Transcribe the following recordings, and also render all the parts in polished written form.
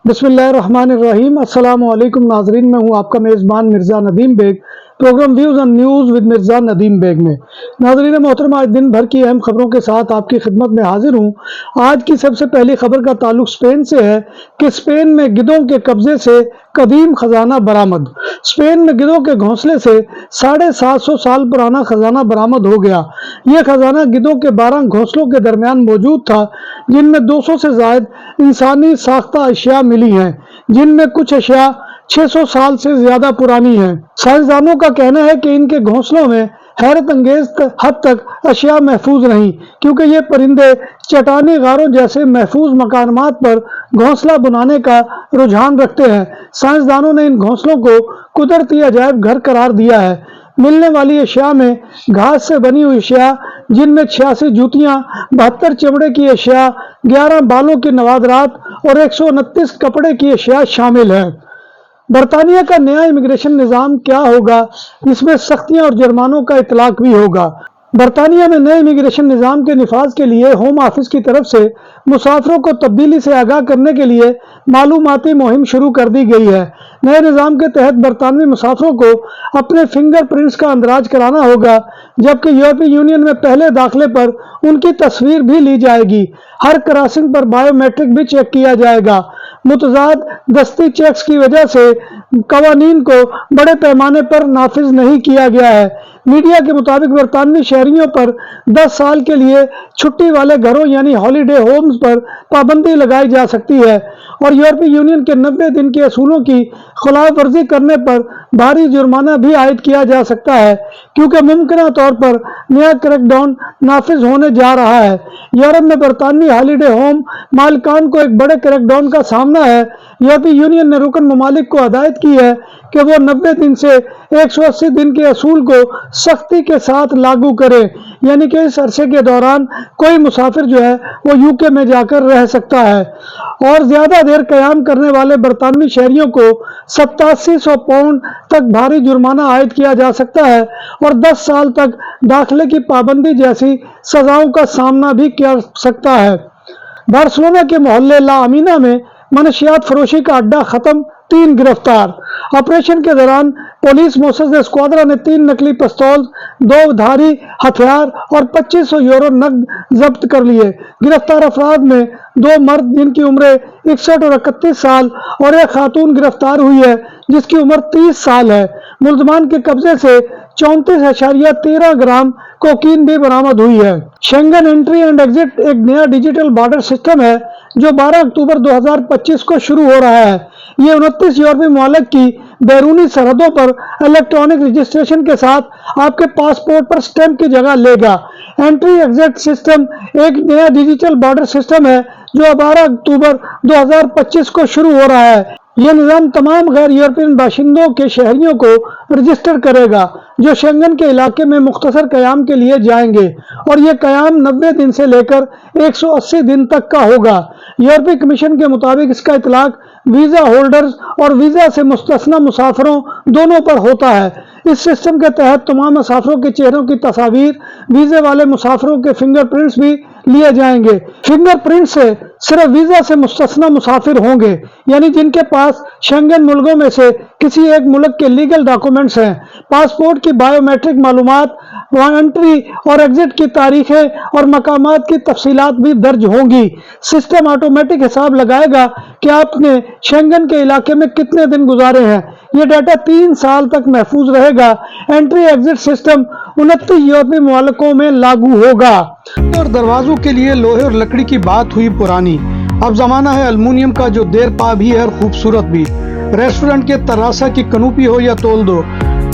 बिस्मिल्लाहिर्रहमानिर्रहीम। अस्सलाम वालेकुम नाजरीन, मैं हूं आपका मेज़बान Mirza Nadeem Baig. Programme views and news with Mirza Nadeem Baig में नाजरीन मोहतरम आज दिन भर की अहम खबरों के साथ आपकी खिदमत में हाजिर हूं। आज की सबसे पहली खबर का ताल्लुक स्पेन से है कि स्पेन में गिद्धों के कब्जे से कदीम खजाना बरामद। स्पेन में गिद्धों के घोंसले से 750 साल पुराना खजाना बरामद हो गया। यह खजाना गिद्धों के 12 घोंसलों के दरमियान मौजूद था, जिनमें 200 से ज्यादा इंसानी साख्ता अशिया मिली हैं, जिनमें कुछ अशिया 600 साल से ज्यादा पुरानी हैं। साइंसदानों का कहना है कि इनके घोंसलों में हैरत अंगेज हद तक अशिया महफूज नहीं, क्योंकि ये परिंदे चट्टानी गारों जैसे महफूज मकानात पर घोंसला बनाने का रुझान रखते हैं। साइंसदानों ने इन घोंसलों को कुदरती अजायब घर करार दिया है। मिलने वाली अशिया में घास से बनी हुई अशिया, जिनमें 86 जूतियां, 72 चमड़े की अशिया, 11 बालों की नवादरात और 129 कपड़े की अशिया शामिल है। बरतानिया का नया इमिग्रेशन निज़ाम क्या होगा? इसमें सख्तियां और जुर्मानों का इतलाक भी होगा। बरतानिया में नए इमिग्रेशन निज़ाम के निफाज के लिए होम ऑफिस की तरफ से मुसाफिरों को तब्दीली से आगाह करने के लिए मालूमाती मुहिम शुरू कर दी गई है। नए निज़ाम के तहत बरतानवी मुसाफिरों को अपने फिंगर प्रिंट्स का अंदराज कराना होगा, जबकि यूरोपीय यूनियन में पहले दाखिले पर उनकी तस्वीर भी ली जाएगी। हर क्रॉसिंग पर बायोमेट्रिक भी चेक किया जाएगा। मुतज़ाद दस्ती चेक्स की वजह से कवानीन को बड़े पैमाने पर नाफिज नहीं किया गया है। मीडिया के मुताबिक बरतानवी शहरियों पर 10 साल के लिए छुट्टी वाले घरों यानी हॉलीडे होम्स पर पाबंदी लगाई जा सकती है और यूरोपीय यूनियन के 90 दिन के असूलों की खिलाफ वर्जी करने पर भारी जुर्माना भी आयद किया जा सकता है, क्योंकि मुमकिन तौर पर नया क्रैकडाउन नाफिज होने जा रहा है। यूरोप में बरतानवी हॉलीडे होम मालिकान को एक बड़े क्रैकडाउन का सामना है। यूरोपीय यूनियन ने रुकन ममालिक को हिदायत की है कि वो 90 दिन से 180 दिन के असूल को सख्ती के साथ लागू करे, यानी कि इस अरसे के दौरान कोई मुसाफिर जो है वो यूके में जाकर रह सकता है। और ज्यादा देर कयाम करने वाले बरतानवी शहरियों को 8700 पाउंड तक भारी जुर्माना आयद किया जा सकता है और 10 साल तक दाखिले की पाबंदी जैसी सजाओं का सामना भी किया सकता है। बार्सिलोना के मोहल्ले ला अमीना में मनशियात फरोशी का अड्डा खत्म, 3 गिरफ्तार। ऑपरेशन के दौरान पुलिस मोसेस स्क्वाड्रा ने 3 नकली पिस्तौल, 2 धारी हथियार और 2500 यूरो नकद जब्त कर लिए। गिरफ्तार अफराद में 2 मर्द जिनकी उम्र 61 और 31 साल और एक खातून गिरफ्तार हुई है जिसकी उम्र 30 साल है। मुल्जमान के कब्जे से 34.13 ग्राम कोकीन भी बरामद हुई है। शेंगन एंट्री एंड एग्जिट एक नया डिजिटल बॉर्डर सिस्टम है जो 12 अक्टूबर 2025 को शुरू हो रहा है। ये 29 यूरोपीय मुमालिक की बैरूनी सरहदों पर इलेक्ट्रॉनिक रजिस्ट्रेशन के साथ आपके पासपोर्ट पर स्टैंप की जगह लेगा। एंट्री एग्जिट सिस्टम एक नया डिजिटल बॉर्डर सिस्टम है जो 12 अक्टूबर 2025 को शुरू हो रहा है। यह निज़ाम तमाम गैर यूरोपियन बाशिंदों के शहरियों को रजिस्टर करेगा जो शेंगन के इलाके में मुख्तसर कयाम के लिए जाएंगे, और यह कयाम 90 दिन से लेकर 180 दिन तक का होगा। यूरोपीय कमीशन के मुताबिक इसका इतलाक वीज़ा होल्डर्स और वीज़ा से मुस्तस्ना मुसाफिरों दोनों पर होता है। इस सिस्टम के तहत तमाम मुसाफिरों के चेहरों की तस्वीर, वीज़े वाले मुसाफिरों के फिंगरप्रिंट्स भी लिए जाएंगे। फिंगरप्रिंट से सिर्फ वीज़ा से मुस्तस्ना मुसाफिर होंगे, यानी जिनके पास शेंगन मुल्कों में से किसी एक मुल्क के लीगल डॉक्यूमेंट्स हैं। पासपोर्ट की बायोमेट्रिक मालूमात, एंट्री और एग्जिट की तारीखें और मकामात की तफसीलात भी दर्ज होंगी। सिस्टम ऑटोमेटिक हिसाब लगाएगा कि आपने शेंगन के इलाके में कितने दिन गुजारे हैं। यह डाटा 3 साल तक महफूज रहेगा। एंट्री एग्जिट सिस्टम 29 यूरोपीय मुमालिकों में लागू होगा। और दरवाजों के लिए लोहे और लकड़ी की बात हुई पुरानी, अब जमाना है अल्मुनियम का, जो देर पा भी है और खूबसूरत भी। रेस्टोरेंट के तरासा की कनूपी हो या तोल दो,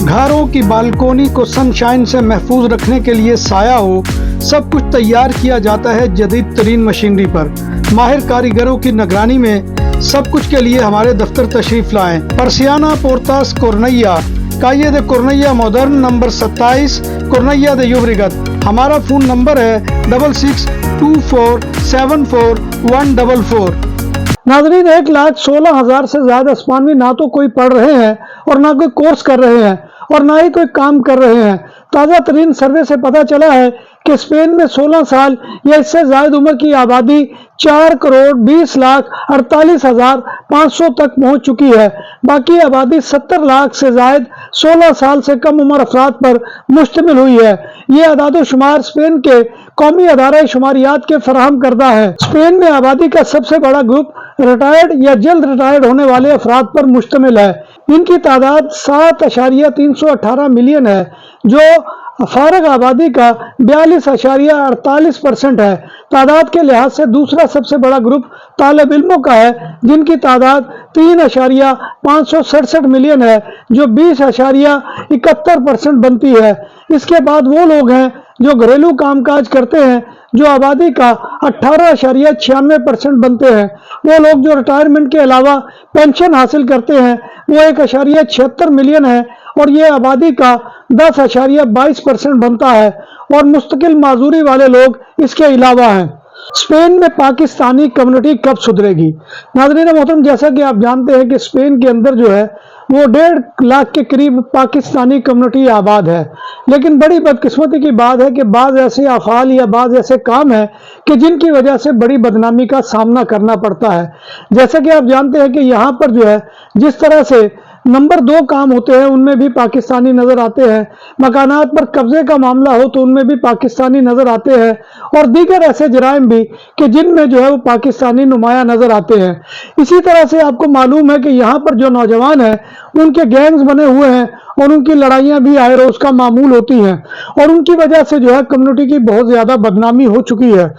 घरों की बालकोनी को सनशाइन से महफूज रखने के लिए साया हो, सब कुछ तैयार किया जाता है जदीद तरीन मशीनरी पर। माहिर कारीगरों की निगरानी में सब कुछ के लिए हमारे दफ्तर तशरीफ लाएं। परसियाना पोर्तास कोर्नैया, काये दे कोर्नैया मॉडर्न, नंबर 27, कोर्नैया दे यूब्रिगत। हमारा फोन नंबर है 6624741144। नाजरीन, 1,16,000 से ज्यादा उस्मानवी ना तो कोई पढ़ रहे हैं और ना कोई कोर्स कर रहे हैं और ना ही कोई काम कर रहे हैं। ताज़ा तरीन सर्वे से पता चला है कि स्पेन में 16 साल या इससे ज्यादा उम्र की आबादी 4,20,48,500 तक पहुंच चुकी है। बाकी आबादी 70 लाख से ज्यादा 16 साल से कम उम्र अफराद पर मुश्तमिल हुई है। ये अदाद-ओ-शुमार स्पेन के कौमी अदारा शुमारियात के फराहम करदा है। स्पेन में आबादी का सबसे बड़ा ग्रुप रिटायर्ड या जल्द रिटायर्ड होने वाले अफराद पर मुश्तमिल है। इनकी तादाद 7,318 मिलियन है, जो फारग आबादी का 42.48% है। तादाद के लिहाज से दूसरा सबसे बड़ा ग्रुप तालिब इल्मों का है, जिनकी तादाद 3,567 मिलियन है, जो 20.71% बनती है। इसके बाद वो लोग हैं जो घरेलू कामकाज करते हैं, जो आबादी का 18.96% बनते हैं। वो लोग जो रिटायरमेंट के अलावा पेंशन हासिल करते हैं वो 1.76 मिलियन है और ये आबादी का 10.22% बनता है, और मुस्तकिल माजूरी वाले लोग इसके अलावा हैं। स्पेन में पाकिस्तानी कम्युनिटी कब सुधरेगी? नाज़रीन मोहतरम, जैसा कि आप जानते हैं कि स्पेन के अंदर जो है वो 1.5 लाख के करीब पाकिस्तानी कम्युनिटी आबाद है, लेकिन बड़ी बदकिस्मती की बात है कि बाज़ ऐसे अफ़ाल या बाज़ ऐसे काम हैं कि जिनकी वजह से बड़ी बदनामी का सामना करना पड़ता है। जैसा कि आप जानते हैं कि यहाँ पर जो है जिस तरह से नंबर 2 काम होते हैं उनमें भी पाकिस्तानी नज़र आते हैं, मकानात पर कब्जे का मामला हो तो उनमें भी पाकिस्तानी नज़र आते हैं, और दीगर ऐसे जराइम भी कि जिनमें जो है वो पाकिस्तानी नुमाया नज़र आते हैं। इसी तरह से आपको मालूम है कि यहाँ पर जो नौजवान हैं उनके गैंग्स बने हुए हैं और उनकी लड़ाइयाँ भी आए रोज़ का मामूल होती हैं, और उनकी वजह से जो है कम्युनिटी की बहुत ज़्यादा बदनामी हो चुकी है।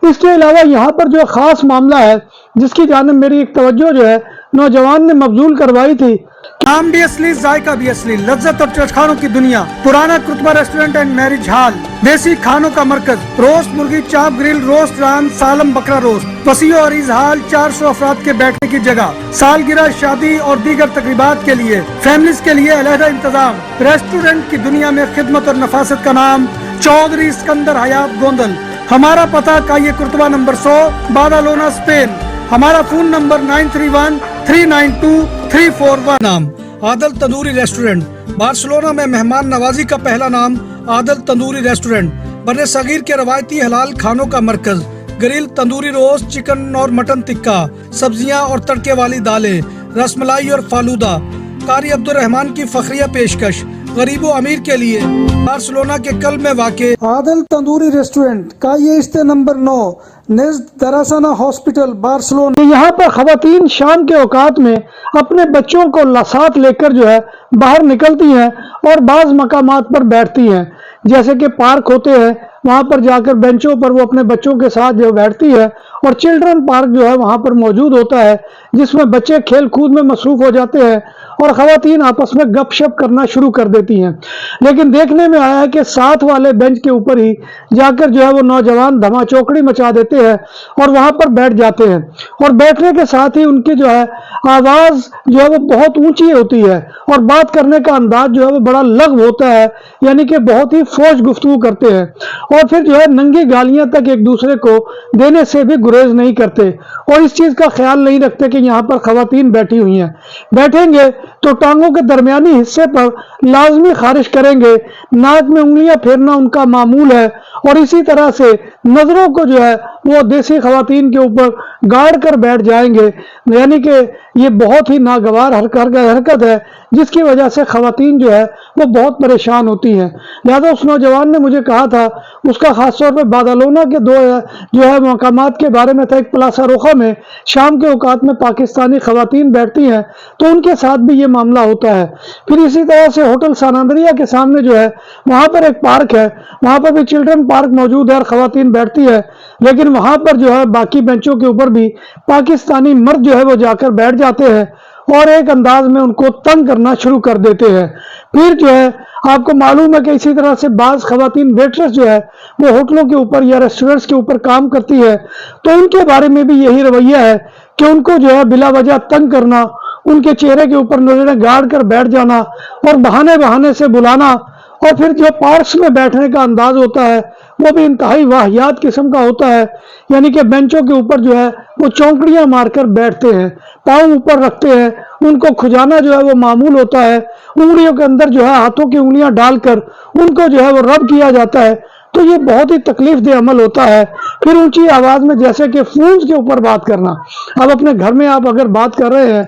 इसके अलावा यहाँ पर जो ख़ास मामला है जिसकी जानिब मेरी एक तवज्जो जो है नौजवान ने मबजूल करवाई थी। नाम भी असली, जायका भी असली, लज्जत और चटखानों की दुनिया, पुराना कुतबा रेस्टोरेंट एंड मैरिज हॉल, देसी खानों का मरकज, रोस्ट मुर्गी, चाप ग्रिल, रोस्ट रान, सालम बकरा रोस्ट, वसी और इजहाल, 400 अफराद के बैठने की जगह, सालगिरह, शादी और दीगर तकरीबात के लिए, फैमिलीज के लिए अलहदा इंतजाम। रेस्टोरेंट की दुनिया में खिदमत और नफासत का नाम चौधरी सिकंदर हयात गोंदल। हमारा पता काये कुर्तबा नंबर 100, बादालोना, स्पेन। हमारा फोन नंबर 9313923341। नाम आदल तंदूरी रेस्टोरेंट, बार्सिलोना में मेहमान नवाजी का पहला नाम आदल तंदूरी रेस्टोरेंट, बर्रे सगीर के रवायती हलाल खानों का मरकज, ग्रिल, तंदूरी रोस्ट, चिकन और मटन टिक्का, सब्जियां और तड़के वाली दालें, रसमलाई और फालूदा। कारी अब्दुर्रहमान की फखरिया पेशकश गरीबो अमीर के लिए। बार्सिलोना के कल्ब में वाक़े आदल तंदूरी रेस्टोरेंट का ये इस्ते नंबर 9 नेज़्द दरासाना हॉस्पिटल, बार्सिलोना। यहाँ पर खवातीन शाम के औकात में अपने बच्चों को साथ लेकर जो है बाहर निकलती हैं और बाज़ मकामात पर बैठती हैं, जैसे कि पार्क होते हैं वहाँ पर जाकर बेंचों पर वो अपने बच्चों के साथ जो बैठती है, और चिल्ड्रन पार्क जो है वहाँ पर मौजूद होता है जिसमें बच्चे खेल कूद में मसरूफ हो जाते हैं और खवातीन आपस में गपशप करना शुरू कर देती हैं। लेकिन देखने में आया है कि साथ वाले बेंच के ऊपर ही जाकर जो है वो नौजवान धमाचौकड़ी मचा देते हैं और वहाँ पर बैठ जाते हैं, और बैठने के साथ ही उनकी जो है आवाज़ जो है वो बहुत ऊंची होती है और बात करने का अंदाज जो है वो बड़ा लग्व होता है, यानी कि बहुत ही फोश गुफ्तगू करते हैं, और फिर जो है नंगी गालियां तक एक दूसरे को देने से भी गुरेज नहीं करते, और इस चीज़ का ख्याल नहीं रखते कि यहाँ पर खवातीन बैठी हुई हैं। बैठेंगे तो टांगों के दरमियानी हिस्से पर लाजमी खारिश करेंगे, नाक में उंगलियां फेरना उनका मामूल है, और इसी तरह से नज़रों को जो है वो देसी खवातीन के ऊपर गाड़ कर बैठ जाएंगे, यानी कि ये बहुत ही नागवार हरकत है जिसकी वजह से खवातीन जो है वो बहुत परेशान होती हैं। लिहाजा उस नौजवान ने मुझे कहा था, उसका खास तौर पर बादालोना के 2 जो है मकामात के बारे में था। एक प्लासा रोखा में शाम के औकात में पाकिस्तानी खवातीन बैठती हैं तो उनके साथ भी ये मामला होता है। फिर इसी तरह से होटल सानंदरिया के सामने जो है वहाँ पर एक पार्क है, वहाँ पर भी चिल्ड्रन पार्क मौजूद है और खवातीन बैठती है, लेकिन वहाँ पर जो है बाकी बेंचों के ऊपर भी पाकिस्तानी मर्द जो है वो जाकर बैठ जाते हैं और एक अंदाज में उनको तंग करना शुरू कर देते हैं। फिर जो है आपको मालूम है कि इसी तरह से बाज खवातीन वेटर्स जो है वो होटलों के ऊपर या रेस्टोरेंट्स के ऊपर काम करती है, तो उनके बारे में भी यही रवैया है कि उनको जो है बिला वजह तंग करना, उनके चेहरे के ऊपर नजरें गाड़ कर बैठ जाना और बहाने बहाने से बुलाना اور پھر جو پارکس میں بیٹھنے کا انداز ہوتا ہے وہ بھی انتہائی واہیات قسم کا ہوتا ہے، یعنی کہ بینچوں کے اوپر جو ہے وہ چونکڑیاں مار کر بیٹھتے ہیں، پاؤں اوپر رکھتے ہیں، ان کو کھجانا جو ہے وہ معمول ہوتا ہے، انگلیوں کے اندر جو ہے ہاتھوں کی انگلیاں ڈال کر ان کو جو ہے وہ رب کیا جاتا ہے، تو یہ بہت ہی تکلیف دہ عمل ہوتا ہے۔ پھر اونچی آواز میں جیسے کہ فونز کے اوپر بات کرنا، اب اپنے گھر میں آپ اگر بات کر رہے ہیں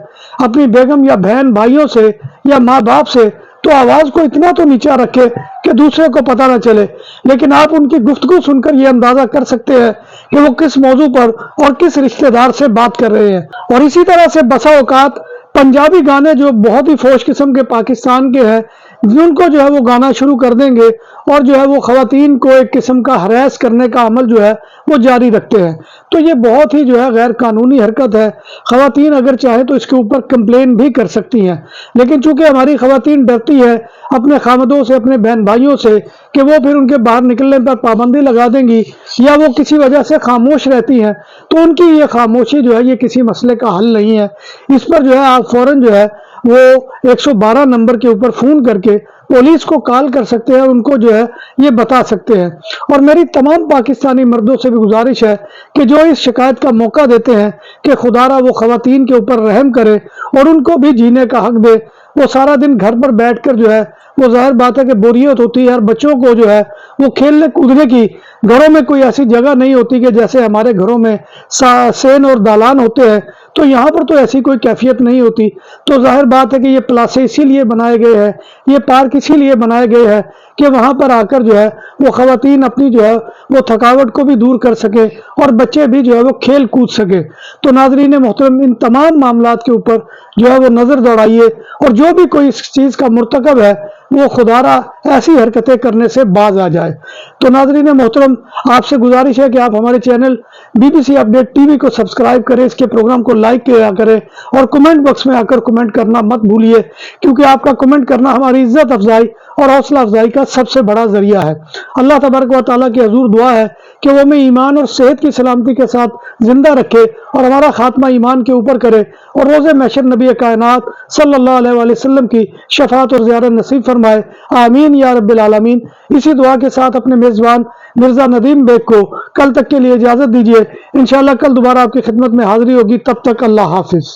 اپنی بیگم یا بہن بھائیوں سے یا ماں باپ سے، تو آواز کو اتنا تو نیچا رکھے کہ دوسرے کو پتہ نہ چلے، لیکن آپ ان کی گفتگو سن کر یہ اندازہ کر سکتے ہیں کہ وہ کس موضوع پر اور کس رشتہ دار سے بات کر رہے ہیں۔ اور اسی طرح سے بسا اوقات پنجابی گانے جو بہت ہی فوش قسم کے پاکستان کے ہیں، ان کو جو ہے وہ گانا شروع کر دیں گے اور جو ہے وہ خواتین کو ایک قسم کا ہراس کرنے کا عمل جو ہے وہ جاری رکھتے ہیں، تو یہ بہت ہی جو ہے غیر قانونی حرکت ہے۔ خواتین اگر چاہے تو اس کے اوپر کمپلین بھی کر سکتی ہیں، لیکن چونکہ ہماری خواتین ڈرتی ہے اپنے خامدوں سے، اپنے بہن بھائیوں سے کہ وہ پھر ان کے باہر نکلنے پر پابندی لگا دیں گی یا وہ کسی وجہ سے خاموش رہتی ہیں، تو ان کی یہ خاموشی جو ہے یہ کسی مسئلے کا حل نہیں ہے۔ اس پر جو ہے آپ فوراً جو ہے وہ 112 نمبر کے اوپر فون کر کے پولیس کو کال کر سکتے ہیں اور ان کو جو ہے یہ بتا سکتے ہیں۔ اور میری تمام پاکستانی مردوں سے بھی گزارش ہے کہ جو اس شکایت کا موقع دیتے ہیں کہ خدا را وہ خواتین کے اوپر رحم کرے اور ان کو بھی جینے کا حق دے، وہ سارا دن گھر پر بیٹھ کر جو ہے وہ ظاہر بات ہے کہ بوریت ہوتی ہے، اور بچوں کو جو ہے وہ کھیلنے کودنے کی گھروں میں کوئی ایسی جگہ نہیں ہوتی کہ جیسے ہمارے گھروں میں سین اور دالان ہوتے ہیں، تو یہاں پر تو ایسی کوئی کیفیت نہیں ہوتی۔ تو ظاہر بات ہے کہ یہ پلاسے اسی لیے بنائے گئے ہیں، یہ پارک اسی لیے بنائے گئے ہیں کہ وہاں پر آ کر جو ہے وہ خواتین اپنی جو ہے وہ تھکاوٹ کو بھی دور کر سکے اور بچے بھی جو ہے وہ کھیل کود سکے۔ تو ناظرین محترم، ان تمام معاملات کے اوپر جو ہے وہ نظر دوڑائیے، اور جو بھی کوئی اس چیز کا مرتکب ہے وہ خدا را ایسی حرکتیں کرنے سے باز آ جائے۔ تو ناظرین محترم، آپ سے گزارش ہے کہ آپ ہمارے channel BBC update T V کو سبسکرائب کریں، اس کے پروگرام کو لائک کیا کریں، اور کمنٹ باکس میں آ کر کمنٹ کرنا مت بھولیے، کیونکہ آپ کا کمنٹ کرنا ہماری عزت افزائی اور حوصلہ افزائی کا سب سے بڑا ذریعہ ہے۔ اللہ تبارک و تعالیٰ کی حضور دعا ہے کہ وہ ہمیں ایمان اور صحت کی سلامتی کے ساتھ زندہ رکھے اور ہمارا خاتمہ ایمان کے اوپر کرے، اور روز محشر نبی کائنات صلی اللہ علیہ وآلہ وسلم کی شفاعت اور زیارت نصیب فرمائے، آمین یا رب العالمین۔ اسی دعا کے ساتھ اپنے میزبان مرزا ندیم بیگ کو کل تک کے لیے اجازت دیجیے، انشاءاللہ کل دوبارہ آپ کی خدمت میں حاضری ہوگی، تب تک اللہ حافظ۔